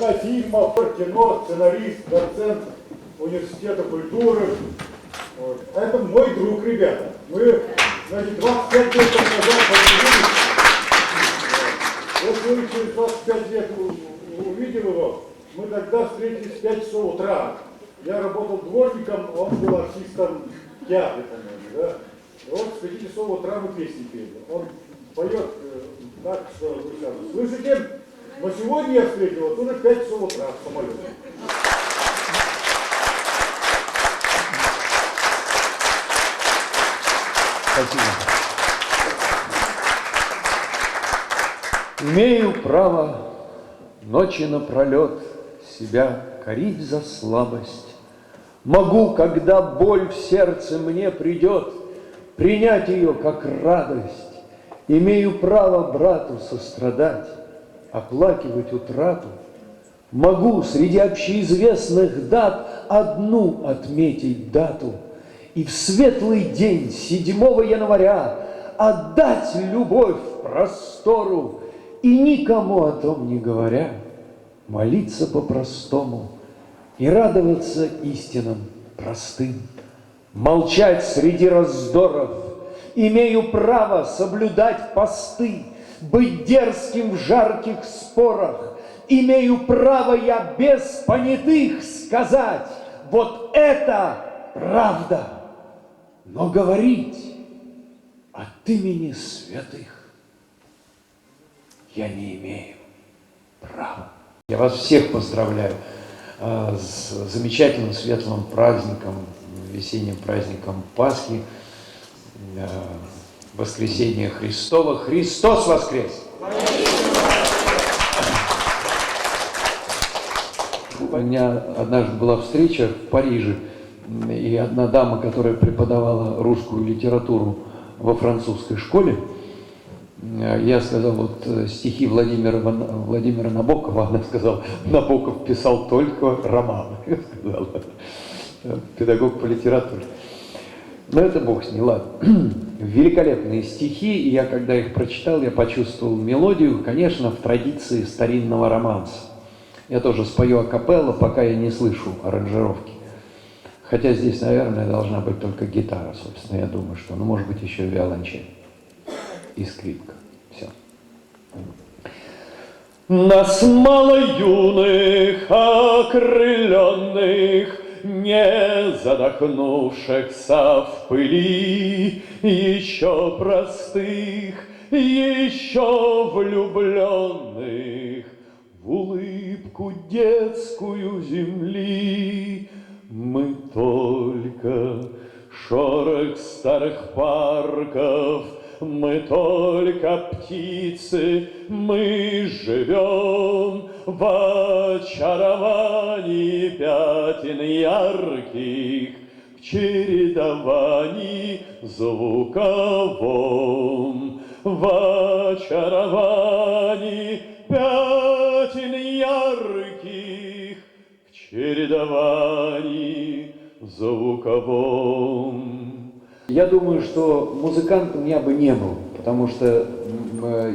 сняться фильмов, кино, сценарист, доцент университета культуры. Вот. А это мой друг, ребята. Мы, значит, 25 лет назад познакомились. Вот через 25 лет увидел его, мы тогда встретились в 5 часов утра. Я работал дворником, он был артистом театра, по-моему, да? И вот в 5 часов утра мы песни пели. Он поет так, что вы сами слышите. Но сегодня я встретил его тоже в 5 часов утра в самолете. Спасибо. Имею право ночи напролет себя корить за слабость. Могу, когда боль в сердце мне придет, принять ее как радость. Имею право брату сострадать, оплакивать утрату. Могу среди общеизвестных дат одну отметить дату и в светлый день 7 января отдать любовь простору и никому о том не говоря, молиться по-простому и радоваться истинам простым, молчать среди раздоров. Имею право соблюдать посты, быть дерзким в жарких спорах. Имею право я без понятых сказать, вот это правда. Но говорить от имени святых я не имею права. Я вас всех поздравляю с замечательным светлым праздником, весенним праздником Пасхи, Воскресения Христова. Христос воскрес! У меня однажды была встреча в Париже, и одна дама, которая преподавала русскую литературу во французской школе, я сказал, вот стихи Владимира Набокова, она сказала, Набоков писал только романы, сказала, педагог по литературе. Но это бог с ней, ладно. Великолепные стихи, и я, когда их прочитал, я почувствовал мелодию, конечно, в традиции старинного романса. Я тоже спою акапелла, пока я не слышу аранжировки. Хотя здесь, наверное, должна быть только гитара, собственно, я думаю, что, ну, может быть, еще виолончель и скрипка. Все. Нас мало юных, окрыленных, не задохнувшихся в пыли, еще простых, еще влюбленных в улыбку детскую земли. Мы только шорох старых парков, мы только птицы, мы живем в очаровании пятен ярких, в чередовании звуковом, в очаровании пятен ярких, в чередовании звуковом. Я думаю, что музыкантом я бы не был, потому что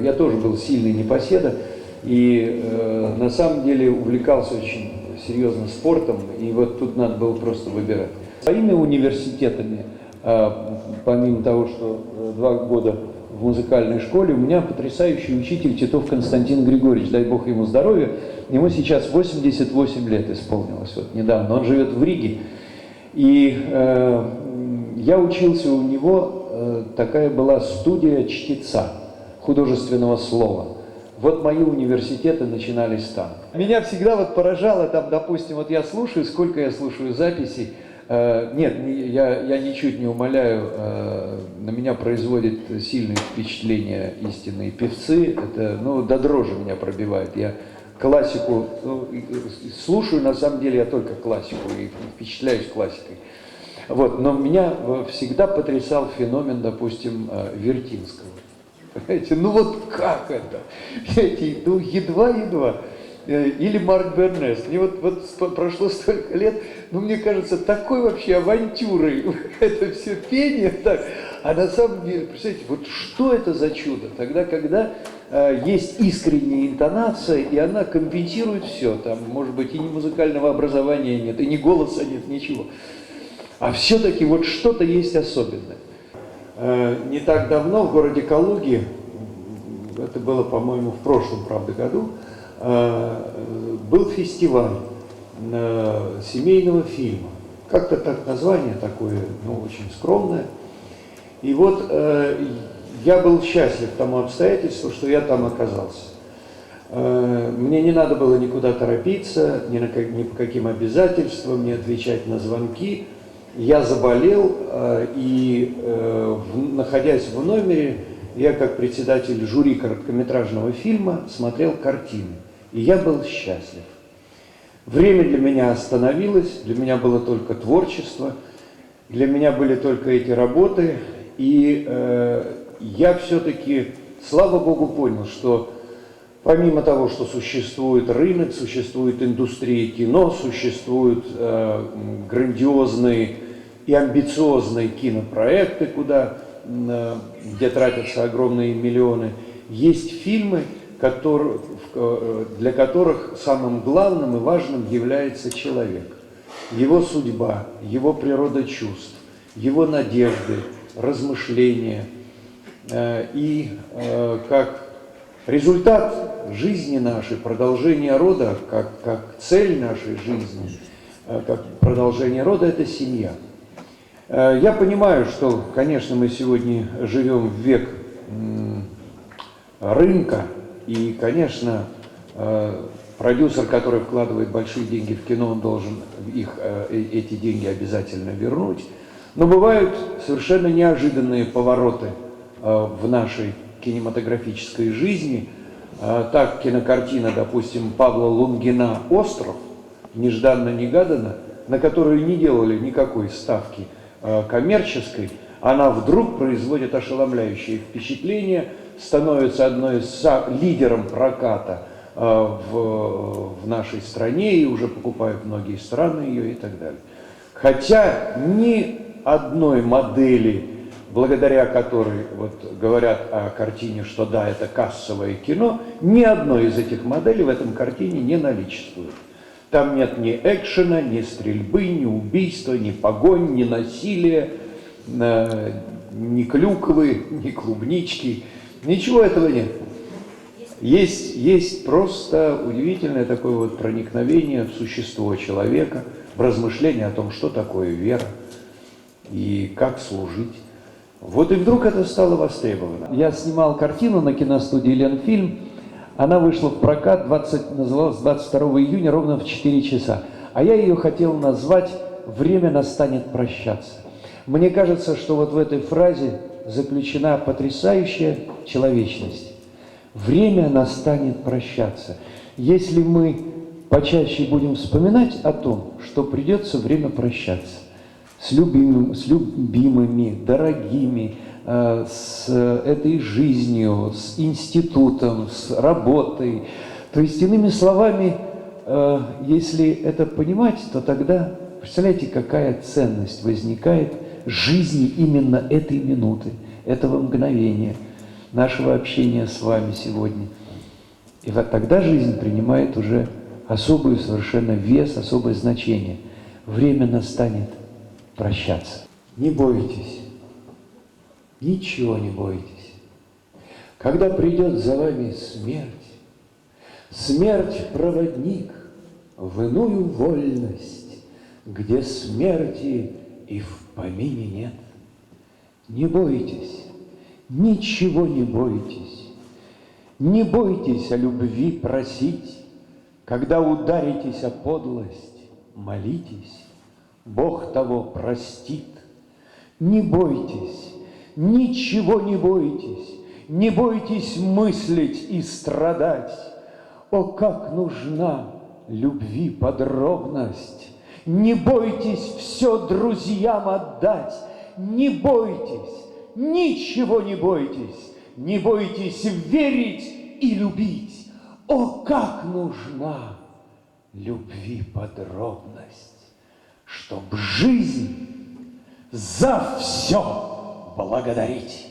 я тоже был сильный непоседа и на самом деле увлекался очень серьезно спортом, и вот тут надо было просто выбирать. Своими университетами, помимо того, что 2 года в музыкальной школе, у меня потрясающий учитель Титов Константин Григорьевич, дай бог ему здоровья, ему сейчас 88 лет исполнилось, вот недавно, он живет в Риге, и я учился у него, такая была студия чтеца, художественного слова. Вот мои университеты начинались там. Меня всегда вот поражало, там, допустим, вот я слушаю, сколько я слушаю записей. Нет, я ничуть не умаляю, на меня производит сильное впечатление истинные певцы. Это, ну, до дрожи меня пробивает. Я классику слушаю, на самом деле я только классику и впечатляюсь классикой. Вот, но меня всегда потрясал феномен, допустим, Вертинского. Понимаете, ну вот как это? Ну, едва-едва. Или Марк Бернес. Мне вот прошло столько лет, но мне кажется, такой вообще авантюрой это все пение. Так. А на самом деле, представляете, вот что это за чудо? Тогда, когда есть искренняя интонация, и она компенсирует все. Там, может быть, и ни музыкального образования нет, и ни голоса нет, ничего. А все-таки вот что-то есть особенное. Не так давно в городе Калуге, это было, по-моему, в прошлом, правда, году, был фестиваль семейного фильма. Как-то так название такое, ну, очень скромное. И вот я был счастлив тому обстоятельству, что я там оказался. Мне не надо было никуда торопиться, ни по каким обязательствам, не отвечать на звонки. Я заболел, и, находясь в номере, я, как председатель жюри короткометражного фильма, смотрел картины. И я был счастлив. Время для меня остановилось, для меня было только творчество, для меня были только эти работы. И я все-таки, слава Богу, понял, что помимо того, что существует рынок, существует индустрия кино, существуют грандиозные и амбициозные кинопроекты, где тратятся огромные миллионы, есть фильмы, для которых самым главным и важным является человек, его судьба, его природа чувств, его надежды, размышления. И как результат жизни нашей, продолжение рода, как цель нашей жизни, как продолжение рода – это семья. Я понимаю, что, конечно, мы сегодня живем в век рынка, и, конечно, продюсер, который вкладывает большие деньги в кино, он должен эти деньги обязательно вернуть. Но бывают совершенно неожиданные повороты в нашей кинематографической жизни. Так, кинокартина, допустим, Павла Лунгина «Остров», нежданно-негаданно, на которую не делали никакой ставки коммерческой, она вдруг производит ошеломляющее впечатление, становится лидером проката в нашей стране, и уже покупают многие страны ее и так далее. Хотя ни одной модели, благодаря которой вот говорят о картине, что да, это кассовое кино, ни одной из этих моделей в этом картине не наличествует. Там нет ни экшена, ни стрельбы, ни убийства, ни погонь, ни насилия, ни клюквы, ни клубнички. Ничего этого нет. Есть просто удивительное такое вот проникновение в существо человека, в размышление о том, что такое вера и как служить. Вот и вдруг это стало востребовано. Я снимал картину на киностудии «Ленфильм». Она вышла в прокат, называлась 22 июня ровно в 4 часа. А я ее хотел назвать «Время настанет прощаться». Мне кажется, что вот в этой фразе заключена потрясающая человечность. Время настанет прощаться. Если мы почаще будем вспоминать о том, что придется время прощаться с любимыми, дорогими, с этой жизнью, с институтом, с работой. То есть, иными словами, если это понимать, то тогда, представляете, какая ценность возникает жизни именно этой минуты, этого мгновения, нашего общения с вами сегодня. И вот тогда жизнь принимает уже особый совершенно вес, особое значение. Время настанет прощаться. Не бойтесь, ничего не бойтесь. Когда придет за вами смерть, смерть проводник в иную вольность, где смерти и в помине нет. Не бойтесь, ничего не бойтесь. Не бойтесь о любви просить, когда ударитесь о подлость, молитесь, Бог того простит. Не бойтесь, ничего не бойтесь, не бойтесь мыслить и страдать. О, как нужна любви подробность! Не бойтесь все друзьям отдать, не бойтесь, ничего не бойтесь, не бойтесь верить и любить. О, как нужна любви подробность, чтоб жизнь за все благодарить.